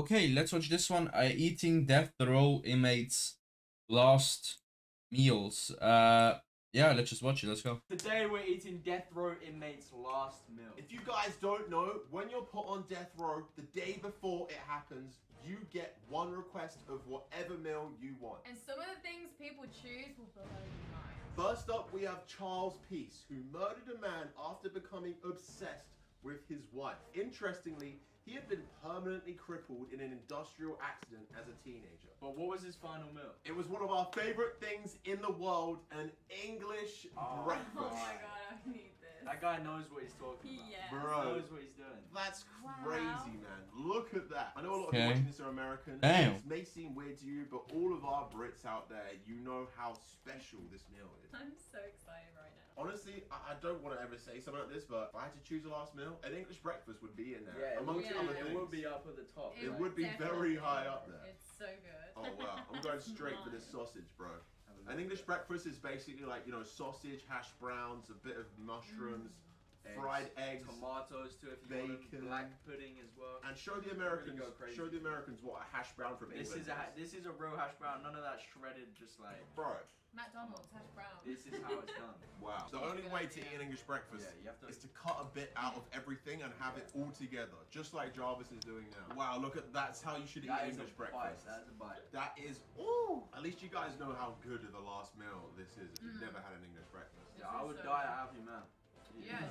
Okay, let's watch this one. Eating death row inmates last meals. Yeah, let's just watch it. Let's go. Today we're eating death row inmates' last meal. If you guys don't know, when you're put on death row, the day before it happens, you get one request of whatever meal you want. And some of the things people choose will blow your mind. First up, we have Charles Peace, who murdered a man after becoming obsessed with his wife. Interestingly, he had been permanently crippled in an industrial accident as a teenager. But what was his final meal? It was one of our favorite things in the world, an English breakfast. Oh my god, I need this. That guy knows what he's talking about. Yes. He Bro, knows what he's doing. that's Wow. crazy, man. Look at that. I know a lot of you Okay. watching this are American. Damn. This may seem weird to you, but all of our Brits out there, you know how special this meal is. I'm so excited right now. Honestly, I don't want to ever say something like this, but if I had to choose a last meal, an English breakfast would be in there. Yeah, amongst yeah. other it things. would be up at the top. It would be very high up there. It's so good. Oh wow, I'm going straight for this sausage, bro. An English breakfast is basically like, you know, sausage, hash browns, a bit of mushrooms, fried eggs, tomatoes too, if you want bacon, black pudding as well. and show the Really go Americans, crazy. what a hash brown from This England is a real hash brown. None of that shredded, just like. Bro, McDonald's hash brown. This is how it's done. wow. The only way to eat an English breakfast Yeah, you have to- is to cut a bit out of everything and have it all together, just like Jarvis is doing now. Wow, look at that's how you should eat That is English a bite. breakfast. That is a bite. That is, ooh. At least you guys know how good of the last meal this is if you've never had an English breakfast. Yeah, I would die a happy man. Yes,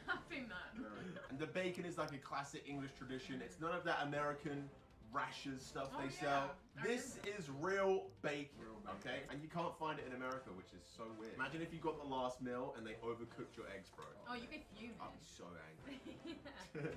happy man. And the bacon is like a classic English tradition. It's none of that American rashers stuff Oh, they yeah. sell. I This remember. is real bacon, Real bacon. okay? And you can't find it in America, which is so weird. Imagine if you got the last meal and they overcooked your eggs, bro. Oh, you'd be fuming. I'd be so angry.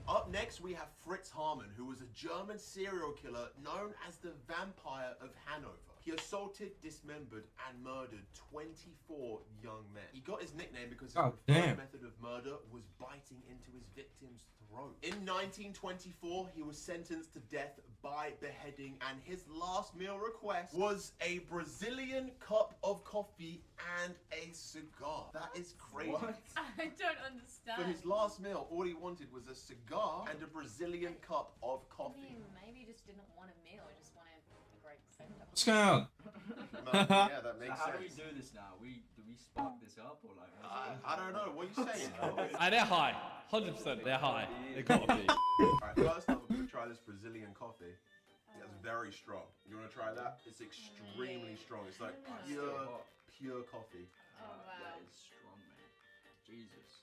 Up next, we have Fritz Hamann, who was a German serial killer known as the Vampire of Hanover. He assaulted, dismembered, and murdered 24 young men. He got his nickname because his God preferred damn. method of murder was biting into his victim's throat. In 1924, he was sentenced to death by beheading, and his last meal request was a Brazilian cup of coffee and a cigar. That is crazy. What? I don't understand. For his last meal, all he wanted was a cigar and a Brazilian cup of I coffee. mean, maybe he just didn't want a meal. He just wanted a great send-off. What's going on? Yeah, that So makes how do we sense. do this now? Do we spark this up or like? I don't know. What are you saying? They're high. 100%. They're high. They gotta be. Alright, first up, I'm gonna try this Brazilian coffee. It's very strong. You wanna try that? It's extremely strong. It's like pure coffee. Oh, wow. That is strong, man. Jesus.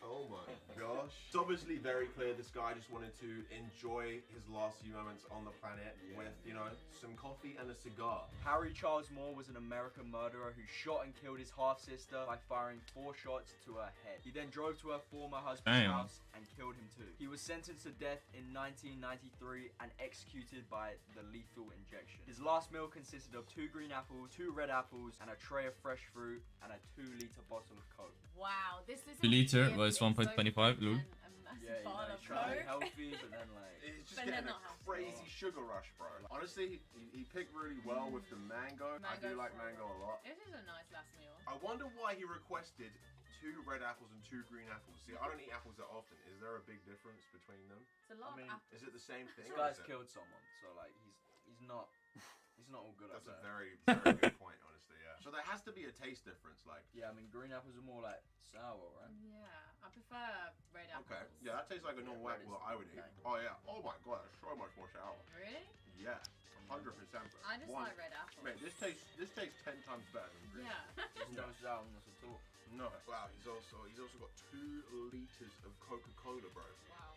Oh my gosh. It's obviously very clear this guy just wanted to enjoy his last few moments on the planet with, you know, some coffee and a cigar. Harry Charles Moore was an American murderer who shot and killed his half-sister by firing 4 shots to her head. He then drove to her former husband's Damn. house and killed him too. He was sentenced to death in 1993 and executed by the lethal injection. His last meal consisted of 2 green apples, 2 red apples, and a tray of fresh fruit, and a 2-liter bottle of Coke. Wow, this is 2 liter was 1.25, lol. A massive Yeah, you bottle know, of trying Coke. healthy, but then like... It's just But getting they're a not healthy. crazy sugar rush, bro. Honestly, he picked really well with the mango. I do Mango like flower. mango a lot. This is a nice last meal. I wonder why he requested 2 red apples and 2 green apples. See, I don't eat apples that often. Is there a big difference between them? It's a lot I mean, of apples. Is it the same thing? This or guy's is it- killed someone, so like he's not all good That's at a that. very, very good point, honestly, yeah. So there has to be a taste difference, like... Yeah, I mean green apples are more like sour, right? Yeah, I prefer red apples. Okay, yeah, that tastes like a normal red apple is that I would eat. bang. Oh yeah, oh my god, it's so much more sour. Really? Yeah, 100%. Bro. I just like red apples. Mate, this tastes 10 times better than green. Yeah. There's no sourness at all. No. Wow, he's also got 2 liters of Coca-Cola, bro. Wow.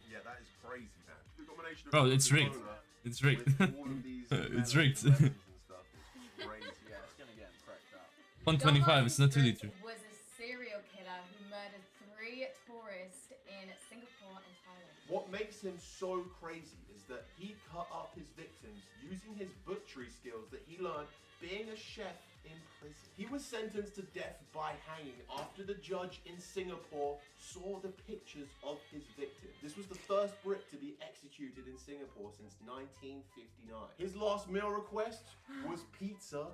Yeah, that is crazy, man. The combination of Bro, it's rigged. Coca-Cola It's rigged. with all of these It's melons rigged. and lemons and stuff is crazy. Yeah, it's gonna get him cracked out. 125, it's not 2 Fritz liter. was a serial killer who murdered 3 tourists in Singapore and Thailand. What makes him so crazy is that he cut up his victims using his butchery skills that he learned being a chef in prison. He was sentenced to death by hanging after the judge in Singapore saw the pictures of his victims. This was the first Brit to be executed in Singapore since 1959. His last meal request was pizza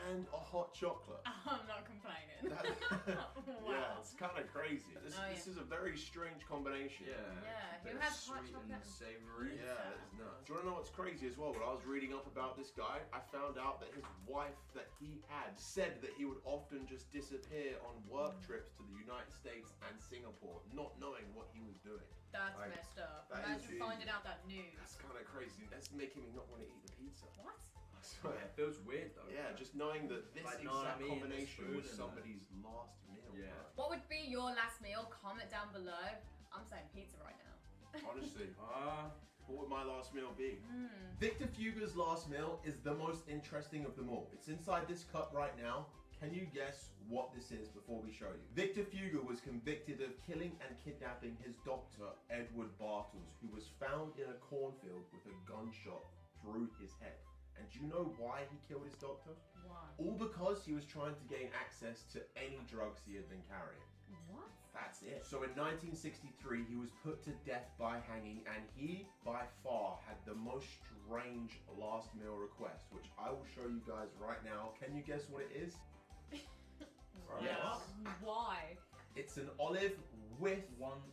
and a hot chocolate. I'm not complaining. Yeah, Wow. it's kind of crazy. This is a very strange combination. Yeah, who Bit has hot sweet chocolate and savoury. Yeah, that's nuts. Do you want to know what's crazy as well? When I was reading up about this guy, I found out that his wife that he had said that he would often just disappear on work trips to the United States and Singapore, not knowing what he was doing. That's Like, messed up. that is Imagine finding out that news. That's kind of crazy. That's making me not want to eat the pizza. What? I swear. Yeah, it feels weird though. Yeah, just knowing that this Like, know what I exact mean? combination There's was food in somebody's last meal. Yeah. bro. What would be your last meal? Comment down below. I'm saying pizza right now. Honestly. What would my last meal be? Hmm. Victor Fuga's last meal is the most interesting of them all. It's inside this cup right now. Can you guess what this is before we show you? Victor Fuga was convicted of killing and kidnapping his doctor, Edward Bartles, who was found in a cornfield with a gunshot through his head. And do you know why he killed his doctor? Why? All because he was trying to gain access to any drugs he had been carrying. What? That's it. So in 1963, he was put to death by hanging, and he, by far, had the most strange last meal request, which I will show you guys right now. Can you guess what it is? Yes. Why? It's an olive with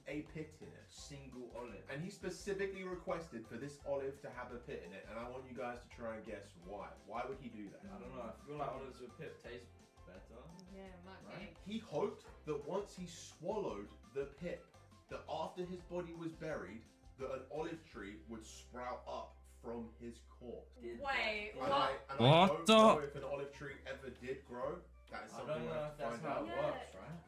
a pit in it. Single olive. And he specifically requested for this olive to have a pit in it, and I want you guys to try and guess why. Why would he do that? I don't know. I feel like olives with pip taste better. Yeah, might Right. He hoped that once he swallowed the pip, that after his body was buried, that an olive tree would sprout up from his corpse. be. Wait, And what? I What don't know the- if an olive tree ever did grow. That is I something don't we know have if to that's find how out. it Yeah. works, right?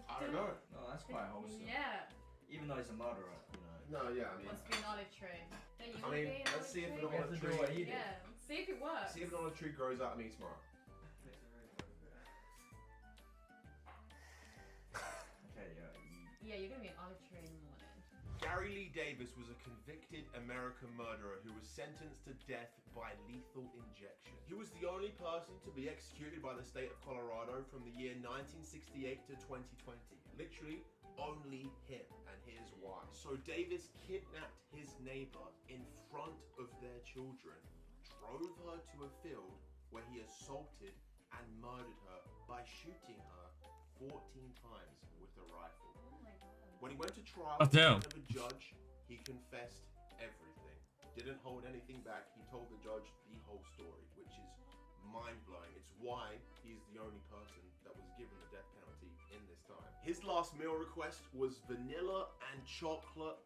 I don't know. No, that's quite wholesome. Yeah. Even though he's a murderer, you know. No, yeah, I mean, Must be an olive tree. Don't you I wanna mean, be an let's olive see if tree? an We have olive to do tree. what he did. Yeah. See if it works. See if an olive tree grows out of me tomorrow. Okay, yeah. Yeah, you're gonna be an olive tree in the morning. Gary Lee Davis was a convicted American murderer who was sentenced to death by lethal injection. He was the only person to be executed by the state of Colorado from the year 1968 to 2020. Literally only him, and here's why. So Davis kidnapped his neighbor in front of their children, drove her to a field where he assaulted and murdered her by shooting her 14 times with a rifle. Oh my god. When he went to trial Oh, in damn. front of a judge, he confessed everything. Didn't hold anything back. He told the judge the whole story, which is mind-blowing. It's why he's the only person that was given the death penalty in this time. His last meal request was vanilla and chocolate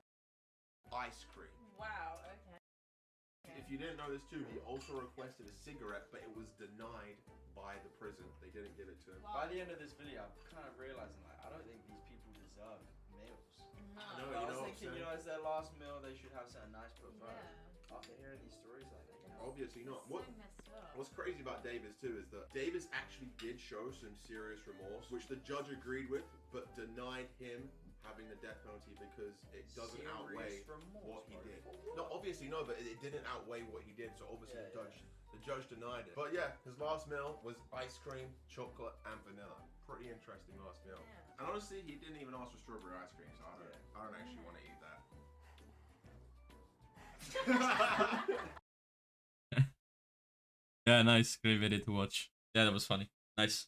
ice cream. Wow, okay. If you didn't know this too, he also requested a cigarette, but it was denied by the prison. They didn't give it to him. By the end of this video, I'm kind of realizing, like, I don't think these people deserve meals. No. I know, I you was know what I'm thinking, saying? you know, it's their last meal, they should have something nice, but bro, Yeah. after hearing these stories, like, they can Obviously not. So messed up. What's crazy about Davis too is that Davis actually did show some serious remorse, which the judge agreed with, but denied him having the death penalty because it doesn't outweigh what he did. No, obviously no, but it didn't outweigh what he did, so obviously Yeah, the judge denied it. But yeah, his last meal was ice cream, chocolate, and vanilla. Pretty interesting last meal. Yeah. And honestly, he didn't even ask for strawberry ice cream, so I don't actually want to eat that. Yeah, nice. Great video to watch. Yeah, that was funny. Nice.